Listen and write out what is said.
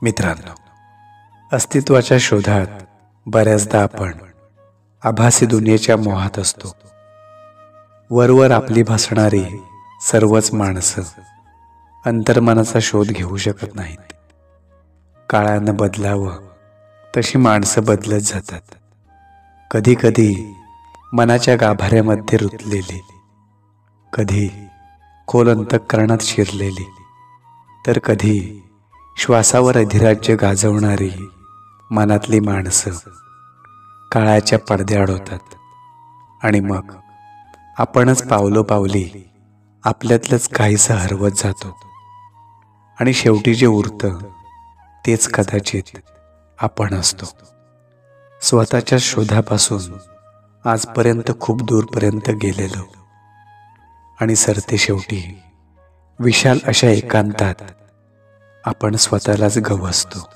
मित्रांनो, अस्तित्वाच्या शोधात बऱ्याचदा आपण आभासी दुनियेच्या मोहात असतो. वरवर आपली भासणारी सर्वच माणसं अंतर्मनाचा शोध घेऊ शकत नाहीत. काळानं बदलावं तशी माणसं बदलत जातात. कधी कधी मनाच्या गाभाऱ्यामध्ये रुतलेली, कधी खोल अंतःकरणात शिरलेली, तर कधी श्वासावर अधिराज्य गाजवणारी मनातली माणसं काळाच्या पडद्याआड होतात. आणि मग आपणच पावलोपावली आपल्यातलंच काहीसं हरवत जातो. आणि शेवटी जे उरतं तेच कदाचित आपण असतो. स्वतःच्या शोधापासून आजपर्यंत खूप दूरपर्यंत गेलेलो आणि सरते शेवटी विशाल अशा एकांतात आपण स्वतःलाच गवसतो.